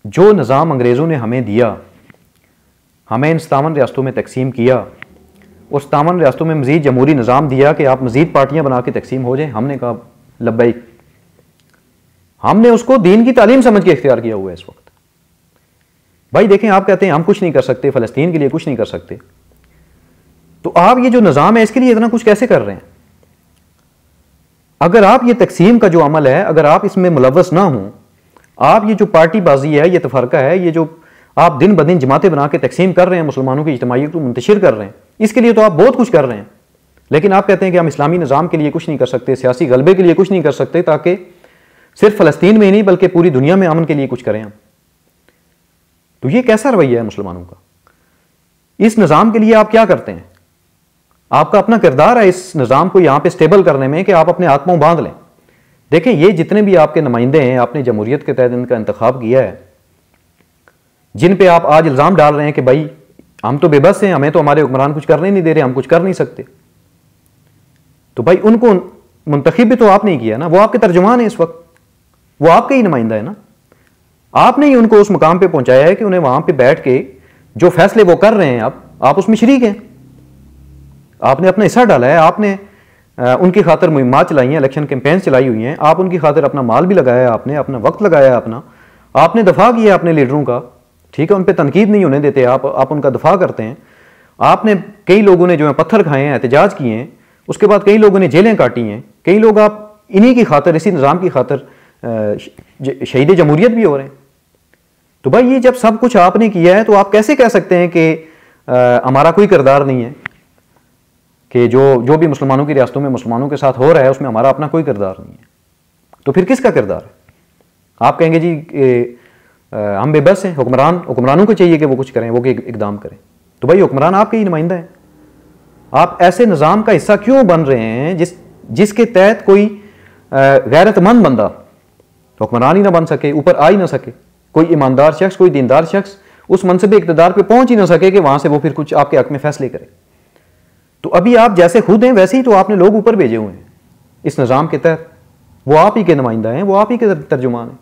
जो निज़ाम अंग्रेज़ों ने हमें दिया, हमें इन 57 रियासतों में तकसीम किया और 57 रियासतों में मज़ीद जमहूरी निज़ाम दिया कि आप मज़ीद पार्टियाँ बना के तकसीम हो जाएँ, हमने कहा लब्बैक। हमने उसको दीन की तालीम समझ के इख्तियार किया हुआ है इस वक्त। भाई देखें, आप कहते हैं हम कुछ नहीं कर सकते, फ़लस्तीन के लिए कुछ नहीं कर सकते, तो आप ये जो निज़ाम है इसके लिए इतना कुछ कैसे कर रहे हैं? अगर आप ये तकसीम का जो अमल है, अगर आप इसमें मुलव्वस ना हों, आप ये जो पार्टीबाजी है, ये तफरका है, ये जो आप दिन ब दिन जमातें बना के तकसीम कर रहे हैं, मुसलमानों की इज्तिमाइयत को मुंतशिर कर रहे हैं, इसके लिए तो आप बहुत कुछ कर रहे हैं। लेकिन आप कहते हैं कि हम इस्लामी निज़ाम के लिए कुछ नहीं कर सकते, सियासी गलबे के लिए कुछ नहीं कर सकते, ताकि सिर्फ फ़लस्तीन में ही नहीं बल्कि पूरी दुनिया में अमन के लिए कुछ करें हम। तो ये कैसा रवैया है मुसलमानों का? इस निज़ाम के लिए आप क्या करते हैं? आपका अपना किरदार है इस निज़ाम को यहाँ पे स्टेबल करने में कि आप अपने हाथ पांव बांध लें। देखें, ये जितने भी आपके नुमाइंदे हैं, आपने जमहूरियत के तहत इनका इंतखाब किया है, जिन पे आप आज इल्ज़ाम डाल रहे हैं कि भाई हम तो बेबस हैं, हमें तो हमारे हुक्मरान कुछ करने नहीं दे रहे, हम कुछ कर नहीं सकते, तो भाई उनको मुंतखब भी तो आपने ही किया ना, वो आपके तर्जुमान है इस वक्त, वो आपके ही नुमाइंदा है ना। आपने ही उनको उस मुकाम पे पहुंचाया है कि उन्हें वहां पे बैठ के जो फैसले वो कर रहे हैं आप उसमें शरीक हैं, आपने अपना हिस्सा डाला है, आपने उनकी खातिर मुहिम्मात चलाई हैं, इलेक्शन कैंपेन्स चलाई हुई हैं, आप उनकी खातिर अपना माल भी लगाया, आपने अपना वक्त लगाया, आपने दफा किया अपने लीडरों का, ठीक है, उन पर तनकीद नहीं होने देते, आप उनका दफा करते हैं। आपने कई लोगों ने जो है पत्थर खाए हैं, एहतजाज किए हैं, उसके बाद कई लोगों ने जेलें काटी हैं, कई लोग आप इन्हीं की खातिर, इसी निज़ाम की खातिर शहीद जमहूरियत भी हो रहे हैं। तो भाई ये जब सब कुछ आपने किया है तो आप कैसे कह सकते हैं कि हमारा कोई किरदार नहीं है, कि जो भी मुसलमानों की रियासतों में मुसलमानों के साथ हो रहा है उसमें हमारा अपना कोई किरदार नहीं है? तो फिर किसका किरदार है? आप कहेंगे जी हम बेबस हैं, हुक्मरानों को चाहिए कि वो कुछ करें, वो इकदाम करें। तो भाई हुक्मरान आपके ही नुमाइंदा है। आप ऐसे निज़ाम का हिस्सा क्यों बन रहे हैं जिसके तहत कोई गैरतमंद बंदा हुक्मरान ही ना बन सके, ऊपर आ ही ना सके, कोई ईमानदार शख्स, कोई दीनदार शख्स उस मनसब इक़्तिदार पे पहुंच ही ना सके कि वहां से वो फिर कुछ आपके हक में फैसले करे? तो अभी आप जैसे खुद हैं वैसे ही तो आपने लोग ऊपर भेजे हुए हैं इस निज़ाम के तहत, वो आप ही के नुमाइंदा हैं, वो आप ही के तर्जुमान हैं।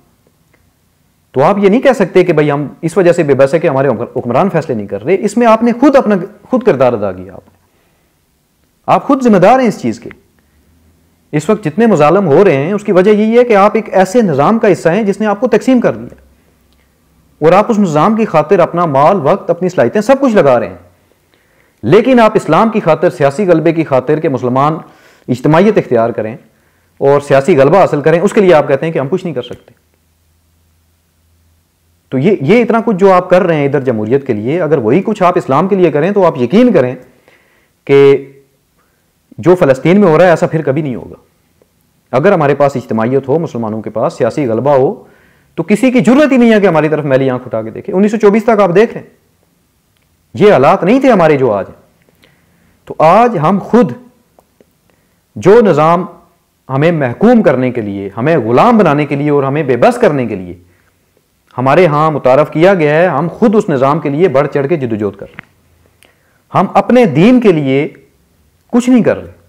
तो आप ये नहीं कह सकते कि भाई हम इस वजह से बेबस है कि हमारे हुक्मरान फैसले नहीं कर रहे। इसमें आपने खुद अपना किरदार अदा किया, आप खुद जिम्मेदार हैं इस चीज़ के। इस वक्त जितने मुजालम हो रहे हैं उसकी वजह यही है कि आप एक ऐसे निज़ाम का हिस्सा हैं जिसने आपको तकसीम कर दिया और आप उस निज़ाम की खातिर अपना माल, वक्त, अपनी सलाहियतें सब कुछ लगा रहे हैं। लेकिन आप इस्लाम की खातिर, सियासी गलबे की खातिर के मुसलमान इज्तिमाइयत इख्तियार करें और सियासी गलबा हासिल करें, उसके लिए आप कहते हैं कि हम कुछ नहीं कर सकते। तो ये इतना कुछ जो आप कर रहे हैं इधर जमहूरियत के लिए, अगर वही कुछ आप इस्लाम के लिए करें तो आप यकीन करें कि जो फ़लस्तीन में हो रहा है ऐसा फिर कभी नहीं होगा। अगर हमारे पास इज्तिमाइयत हो, मुसलमानों के पास सियासी गलबा हो, तो किसी की जरूरत ही नहीं है कि हमारी तरफ मैली आंख उठा के देखे। 1924 तक आप देख रहे हैं, ये हालात नहीं थे हमारे जो आज। तो आज हम खुद जो निज़ाम हमें महकूम करने के लिए, हमें गुलाम बनाने के लिए और हमें बेबस करने के लिए हमारे यहाँ मुतारफ़ किया गया है, हम खुद उस निज़ाम के लिए बढ़ चढ़ के जद्दोजहद कर रहे हैं। हम अपने दीन के लिए कुछ नहीं कर रहे।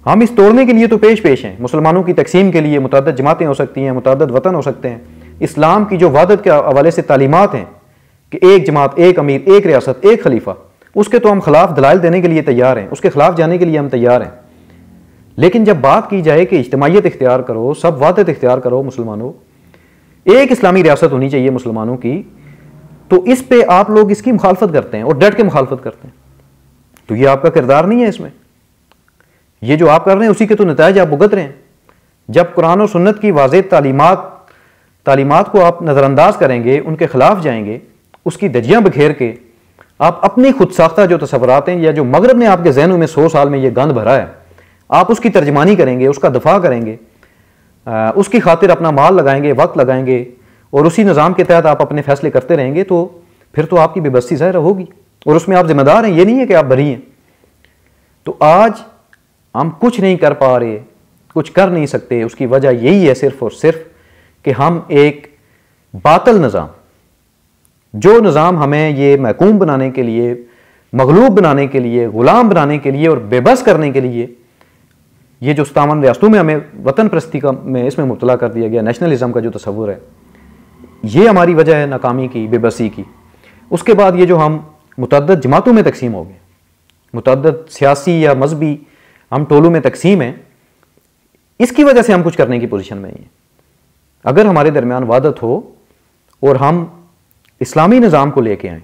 हम इस तोड़ने के लिए तो पेश हैं। मुसलमानों की तकसीम के लिए मुतअद्दिद जमातें हो सकती हैं, मुतअद्दिद वतन हो सकते हैं। इस्लाम की जो वहदत के हवाले से तालीमात हैं कि एक जमात, एक अमीर, एक रियासत, एक खलीफा, उसके तो हम खिलाफ दलाइल देने के लिए तैयार हैं, उसके खिलाफ जाने के लिए हम तैयार हैं। लेकिन जब बात की जाए कि इज्तिमाइयत इख्तियार करो, सब वहदत इख्तियार करो, मुसलमानों एक इस्लामी रियासत होनी चाहिए मुसलमानों की, तो इस पे आप लोग इसकी मुखालफत करते हैं और डट के मुखालफत करते हैं। तो ये आपका किरदार नहीं है इसमें। ये जो आप कर रहे हैं उसी के तो नताइज आप भुगत रहे हैं। जब कुरान और सुन्नत की वाज़ेह तालीमात को आप नज़रअंदाज करेंगे, उनके खिलाफ जाएंगे, उसकी धज्जियाँ बखेर के आप अपनी खुद साख्ता जो तसव्वुरात हैं या जो मगरब ने आपके जहनों में 100 साल में ये गंद भरा है, आप उसकी तर्जमानी करेंगे, उसका दफा करेंगे, उसकी खातिर अपना माल लगाएंगे, वक्त लगाएंगे और उसी निज़ाम के तहत आप अपने फैसले करते रहेंगे, तो फिर तो आपकी बेबसी ज़ाहिर होगी और उसमें आप जिम्मेदार हैं। ये नहीं है कि आप बरी हैं। तो आज हम कुछ नहीं कर पा रहे, कुछ कर नहीं सकते, उसकी वजह यही है सिर्फ और सिर्फ कि हम एक बातिल निज़ाम, जो निज़ाम हमें ये महकूम बनाने के लिए, मगलूब बनाने के लिए, गुलाम बनाने के लिए और बेबस करने के लिए, ये जो 57 रियासतों में हमें वतन परस्ती का में इसमें मुब्तला कर दिया गया, नेशनलिज्म का जो तस्वुर है, ये हमारी वजह है नाकामी की, बेबसी की। उसके बाद ये जो हम मुतअद्दिद जमातों में तकसीम हो गए, मुतअद्दिद सियासी या मजहबी हम टोलों में तकसीम हैं, इसकी वजह से हम कुछ करने की पोजीशन में नहीं है। अगर हमारे दरमियान वादत हो और हम इस्लामी निज़ाम को लेके आएँ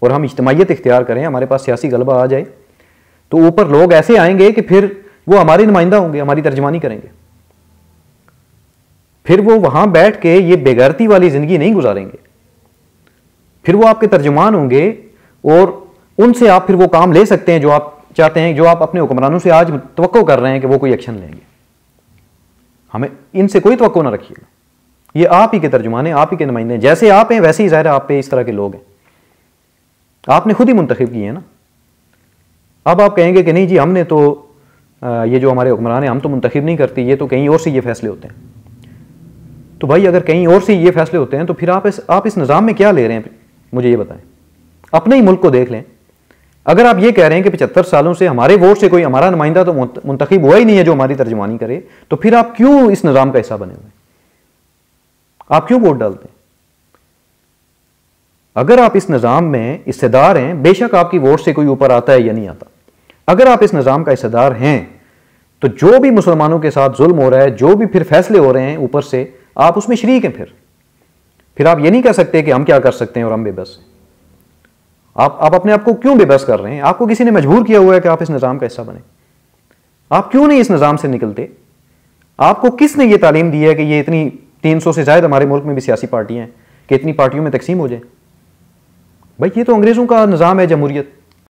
और हम इज्तिमाइयत इख्तियार करें, हमारे पास सियासी गलबा आ जाए, तो ऊपर लोग ऐसे आएंगे कि फिर वो हमारे नुमाइंदा होंगे, हमारी तर्जमानी करेंगे। फिर वो वहां बैठ के ये बेगैरती वाली जिंदगी नहीं गुजारेंगे, फिर वो आपके तर्जुमान होंगे और उनसे आप फिर वो काम ले सकते हैं जो आप चाहते हैं, जो आप अपने हुक्मरानों से आज तवक्को कर रहे हैं कि वो कोई एक्शन लेंगे। हमें इनसे कोई तवक्को ना रखिएगा, ये आप ही के तर्जुमान हैं, आप ही के नुमाइंदे हैं। जैसे आप हैं वैसे ही ज़ाहिर आप पे इस तरह के लोग हैं, आपने खुद ही मुंतखब किए हैं ना। अब आप कहेंगे कि नहीं जी हमने तो ये जो हमारे हुक्मरान हैं हम तो मुंतखब नहीं करती, ये तो कहीं और से ये फैसले होते हैं। तो भाई अगर कहीं और से ये फैसले होते हैं तो फिर आप इस निज़ाम में क्या ले रहे हैं, मुझे ये बताएं। अपने ही मुल्क को देख लें। अगर आप ये कह रहे हैं कि 75 सालों से हमारे वोट से कोई हमारा नुमाइंदा तो मुंतखब हुआ ही नहीं है जो हमारी तर्जुमानी करे, तो फिर आप क्यों इस निज़ाम का हिस्सा बने हुए, आप क्यों वोट डालते हैं? अगर आप इस निज़ाम में हिस्सेदार हैं, बेशक आपकी वोट से कोई ऊपर आता है या नहीं आता, अगर आप इस निज़ाम का हिस्सेदार हैं तो जो भी मुसलमानों के साथ जुल्म हो रहा है, जो भी फिर फैसले हो रहे हैं ऊपर से, आप उसमें शरीक हैं। फिर आप ये नहीं कह सकते कि हम क्या कर सकते हैं और हम बेबस हैं। आप अपने आप को क्यों बेबस कर रहे हैं? आपको किसी ने मजबूर किया हुआ है कि आप इस निज़ाम का हिस्सा बने। आप क्यों नहीं इस निज़ाम से निकलते? आपको किसने ये तालीम दी है कि ये इतनी 300 से ज़्यादा हमारे मुल्क में भी सियासी पार्टियां हैं कि इतनी पार्टियों में तकसीम हो जाए? भाई ये तो अंग्रेज़ों का निज़ाम है, जमहूरियत।